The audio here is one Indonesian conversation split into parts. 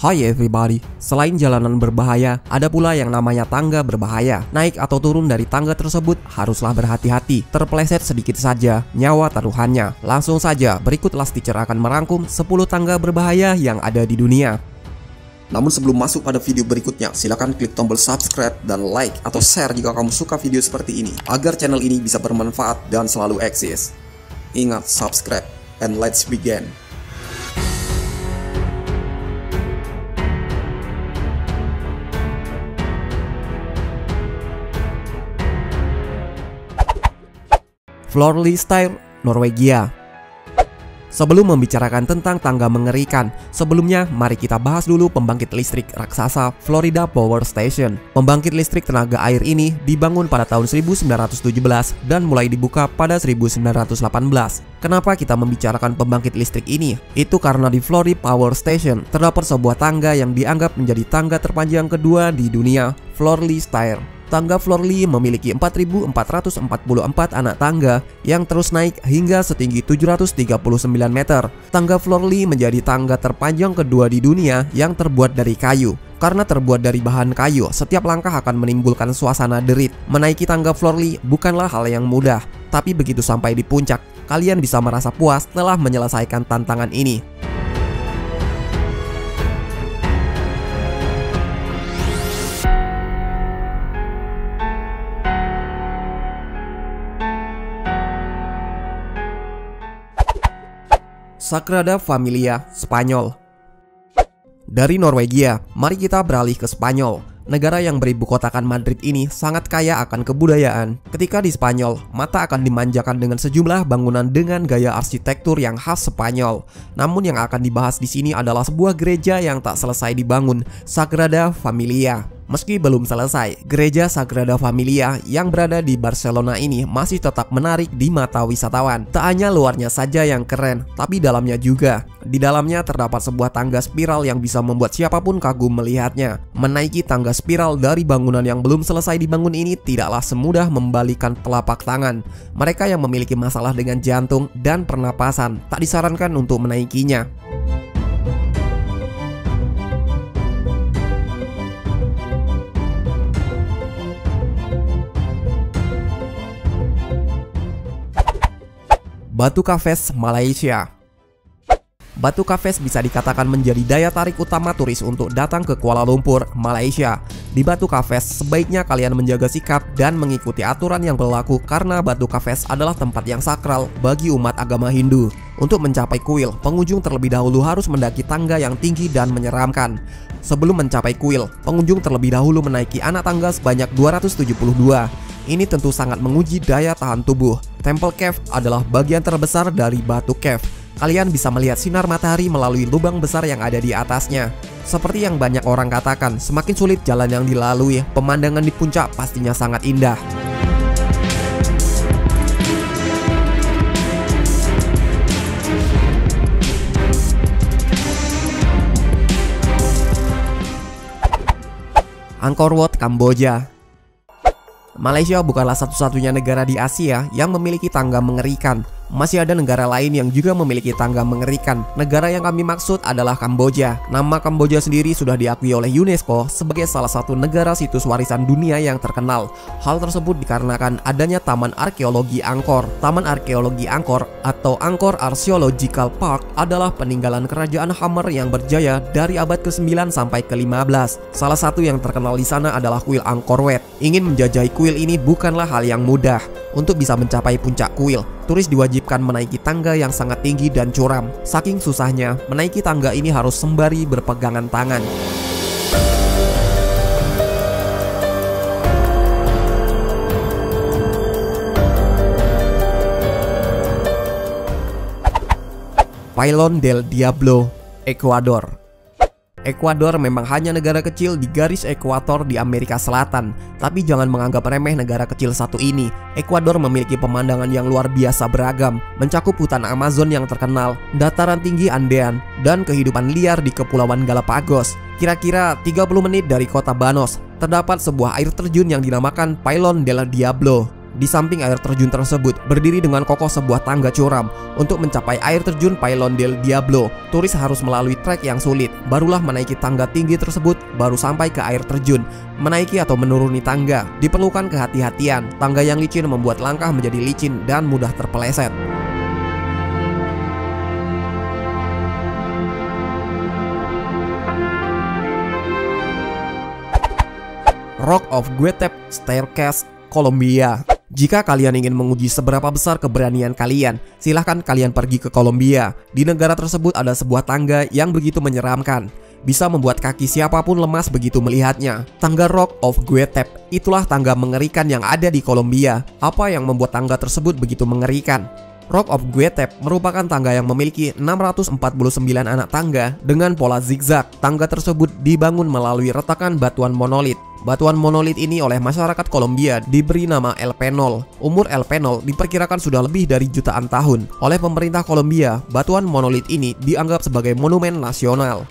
Hi everybody, selain jalanan berbahaya, ada pula yang namanya tangga berbahaya. Naik atau turun dari tangga tersebut haruslah berhati-hati. Terpeleset sedikit saja, nyawa taruhannya. Langsung saja, berikut Last Teacher akan merangkum 10 tangga berbahaya yang ada di dunia. Namun sebelum masuk pada video berikutnya, silakan klik tombol subscribe dan like atau share jika kamu suka video seperti ini, agar channel ini bisa bermanfaat dan selalu eksis. Ingat, subscribe, and let's begin. Floorly Stair, Norwegia. Sebelum membicarakan tentang tangga mengerikan, sebelumnya mari kita bahas dulu pembangkit listrik raksasa Florida Power Station. Pembangkit listrik tenaga air ini dibangun pada tahun 1917 dan mulai dibuka pada 1918. Kenapa kita membicarakan pembangkit listrik ini? Itu karena di Florida Power Station terdapat sebuah tangga yang dianggap menjadi tangga terpanjang kedua di dunia, Floorly Stair. Tangga Floorly memiliki 4.444 anak tangga yang terus naik hingga setinggi 739 meter. Tangga Floorly menjadi tangga terpanjang kedua di dunia yang terbuat dari kayu. Karena terbuat dari bahan kayu, setiap langkah akan menimbulkan suasana derit. Menaiki tangga Floorly bukanlah hal yang mudah, tapi begitu sampai di puncak, kalian bisa merasa puas telah menyelesaikan tantangan ini. Sagrada Familia, Spanyol. Dari Norwegia, mari kita beralih ke Spanyol. Negara yang beribu kotakan Madrid ini sangat kaya akan kebudayaan. Ketika di Spanyol, mata akan dimanjakan dengan sejumlah bangunan dengan gaya arsitektur yang khas Spanyol. Namun yang akan dibahas di sini adalah sebuah gereja yang tak selesai dibangun, Sagrada Familia. Meski belum selesai, gereja Sagrada Familia yang berada di Barcelona ini masih tetap menarik di mata wisatawan. Tak hanya luarnya saja yang keren, tapi dalamnya juga. Di dalamnya terdapat sebuah tangga spiral yang bisa membuat siapapun kagum melihatnya. Menaiki tangga spiral dari bangunan yang belum selesai dibangun ini tidaklah semudah membalikan telapak tangan. Mereka yang memiliki masalah dengan jantung dan pernapasan tak disarankan untuk menaikinya. Batu Kafes, Malaysia. Batu Kafes bisa dikatakan menjadi daya tarik utama turis untuk datang ke Kuala Lumpur, Malaysia. Di Batu Kafes, sebaiknya kalian menjaga sikap dan mengikuti aturan yang berlaku karena Batu Kafes adalah tempat yang sakral bagi umat agama Hindu. Untuk mencapai kuil, pengunjung terlebih dahulu harus mendaki tangga yang tinggi dan menyeramkan. Sebelum mencapai kuil, pengunjung terlebih dahulu menaiki anak tangga sebanyak 272. Ini tentu sangat menguji daya tahan tubuh. Temple Cave adalah bagian terbesar dari Batu Cave. Kalian bisa melihat sinar matahari melalui lubang besar yang ada di atasnya. Seperti yang banyak orang katakan, semakin sulit jalan yang dilalui, pemandangan di puncak pastinya sangat indah. Angkor Wat, Kamboja. Malaysia bukanlah satu-satunya negara di Asia yang memiliki tangga mengerikan. Masih ada negara lain yang juga memiliki tangga mengerikan. Negara yang kami maksud adalah Kamboja. Nama Kamboja sendiri sudah diakui oleh UNESCO sebagai salah satu negara situs warisan dunia yang terkenal. Hal tersebut dikarenakan adanya Taman Arkeologi Angkor. Taman Arkeologi Angkor atau Angkor Archaeological Park adalah peninggalan kerajaan Hammer yang berjaya dari abad ke-9 sampai ke-15. Salah satu yang terkenal di sana adalah kuil Angkor Wat. Ingin menjajahi kuil ini bukanlah hal yang mudah. Untuk bisa mencapai puncak kuil, turis diwajibkan menaiki tangga yang sangat tinggi dan curam. Saking susahnya, menaiki tangga ini harus sembari berpegangan tangan. Pilon del Diablo, Ekuador. Ekuador memang hanya negara kecil di garis ekuator di Amerika Selatan, tapi jangan menganggap remeh negara kecil satu ini. Ekuador memiliki pemandangan yang luar biasa beragam, mencakup hutan Amazon yang terkenal, dataran tinggi Andean, dan kehidupan liar di Kepulauan Galapagos. Kira-kira 30 menit dari kota Banos, terdapat sebuah air terjun yang dinamakan Pilon del Diablo. Di samping air terjun tersebut berdiri dengan kokoh sebuah tangga curam. Untuk mencapai air terjun Pailon del Diablo, turis harus melalui trek yang sulit. Barulah menaiki tangga tinggi tersebut, baru sampai ke air terjun. Menaiki atau menuruni tangga diperlukan kehati-hatian. Tangga yang licin membuat langkah menjadi licin dan mudah terpeleset. Rock of Guetep Staircase, Kolombia. Jika kalian ingin menguji seberapa besar keberanian kalian, silahkan kalian pergi ke Kolombia. Di negara tersebut ada sebuah tangga yang begitu menyeramkan, bisa membuat kaki siapapun lemas begitu melihatnya. Tangga Rock of Guetep, itulah tangga mengerikan yang ada di Kolombia. Apa yang membuat tangga tersebut begitu mengerikan? Rock of Guetep merupakan tangga yang memiliki 649 anak tangga dengan pola zigzag. Tangga tersebut dibangun melalui retakan batuan monolit. Batuan monolit ini oleh masyarakat Kolombia diberi nama El Penol. Umur El Penol diperkirakan sudah lebih dari jutaan tahun. Oleh pemerintah Kolombia, batuan monolit ini dianggap sebagai monumen nasional.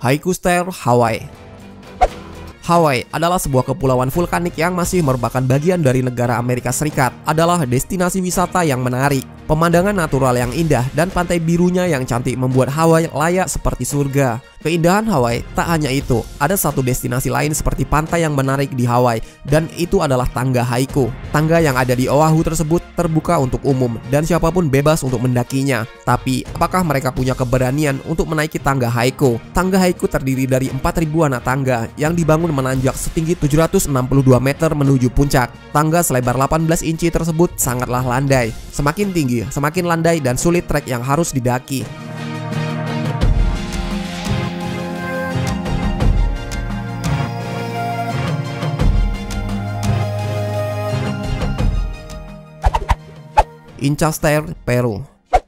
Haiku Stair, Hawaii. Hawaii adalah sebuah kepulauan vulkanik yang masih merupakan bagian dari negara Amerika Serikat. Adalah destinasi wisata yang menarik. Pemandangan natural yang indah dan pantai birunya yang cantik membuat Hawaii layak seperti surga. Keindahan Hawaii tak hanya itu, ada satu destinasi lain seperti pantai yang menarik di Hawaii, dan itu adalah tangga Haiku. Tangga yang ada di Oahu tersebut terbuka untuk umum dan siapapun bebas untuk mendakinya. Tapi apakah mereka punya keberanian untuk menaiki tangga Haiku? Tangga Haiku terdiri dari 4.000 anak tangga yang dibangun menanjak setinggi 762 meter menuju puncak. Tangga selebar 18 inci tersebut sangatlah landai. Semakin tinggi, semakin landai dan sulit trek yang harus didaki. Inca Stair, Peru.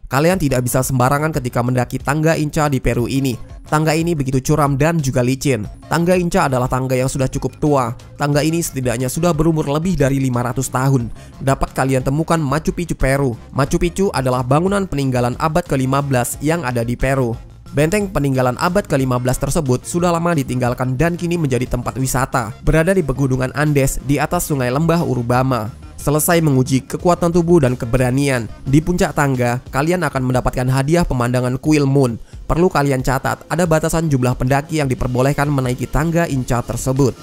Kalian tidak bisa sembarangan ketika mendaki tangga Inca di Peru ini. Tangga ini begitu curam dan juga licin. Tangga Inca adalah tangga yang sudah cukup tua. Tangga ini setidaknya sudah berumur lebih dari 500 tahun. Dapat kalian temukan Machu Picchu, Peru. Machu Picchu adalah bangunan peninggalan abad ke-15 yang ada di Peru. Benteng peninggalan abad ke-15 tersebut sudah lama ditinggalkan dan kini menjadi tempat wisata. Berada di pegunungan Andes di atas sungai lembah Urubamba. Selesai menguji kekuatan tubuh dan keberanian, di puncak tangga, kalian akan mendapatkan hadiah pemandangan Kuil Moon. Perlu kalian catat, ada batasan jumlah pendaki yang diperbolehkan menaiki tangga Inca tersebut.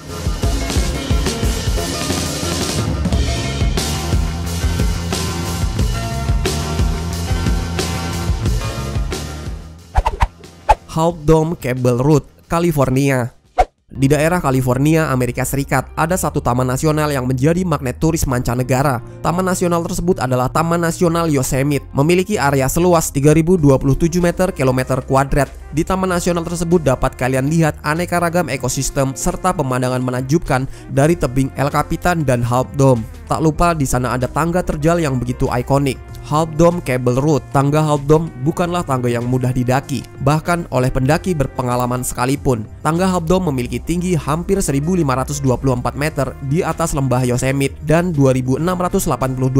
Half Dome Cable Route, California. Di daerah California, Amerika Serikat, ada satu taman nasional yang menjadi magnet turis mancanegara. Taman nasional tersebut adalah Taman Nasional Yosemite, memiliki area seluas 3027 km². Di taman nasional tersebut dapat kalian lihat aneka ragam ekosistem serta pemandangan menakjubkan dari tebing El Capitan dan Half Dome. Tak lupa di sana ada tangga terjal yang begitu ikonik. Half Dome Cable Route. Tangga Half Dome bukanlah tangga yang mudah didaki, bahkan oleh pendaki berpengalaman sekalipun. Tangga Half Dome memiliki tinggi hampir 1524 meter di atas lembah Yosemite dan 2682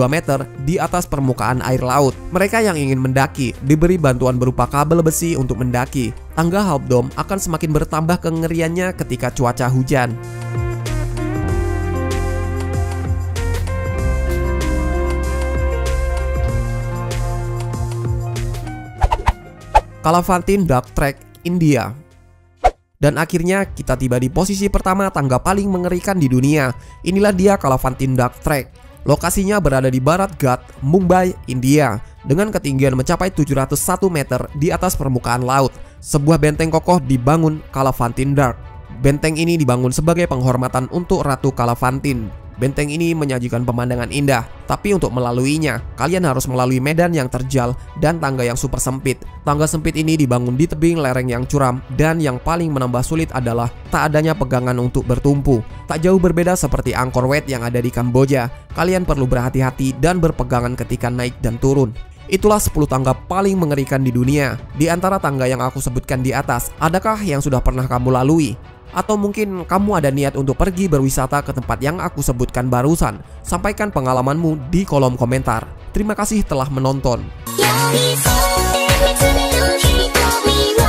meter di atas permukaan air laut. Mereka yang ingin mendaki diberi bantuan berupa kabel besi untuk mendaki. Tangga Half Dome akan semakin bertambah kengeriannya ketika cuaca hujan. Kalavantin Dark Trek, India. Dan akhirnya kita tiba di posisi pertama tangga paling mengerikan di dunia. Inilah dia Kalavantin Dark Trek. Lokasinya berada di Barat Ghat, Mumbai, India, dengan ketinggian mencapai 701 meter di atas permukaan laut. Sebuah benteng kokoh dibangun Kalavantin Dark. Benteng ini dibangun sebagai penghormatan untuk Ratu Kalavantin. Benteng ini menyajikan pemandangan indah, tapi untuk melaluinya, kalian harus melalui medan yang terjal dan tangga yang super sempit. Tangga sempit ini dibangun di tebing lereng yang curam, dan yang paling menambah sulit adalah tak adanya pegangan untuk bertumpu. Tak jauh berbeda seperti Angkor Wat yang ada di Kamboja, kalian perlu berhati-hati dan berpegangan ketika naik dan turun. Itulah 10 tangga paling mengerikan di dunia. Di antara tangga yang aku sebutkan di atas, adakah yang sudah pernah kamu lalui? Atau mungkin kamu ada niat untuk pergi berwisata ke tempat yang aku sebutkan barusan? Sampaikan pengalamanmu di kolom komentar. Terima kasih telah menonton. 瞳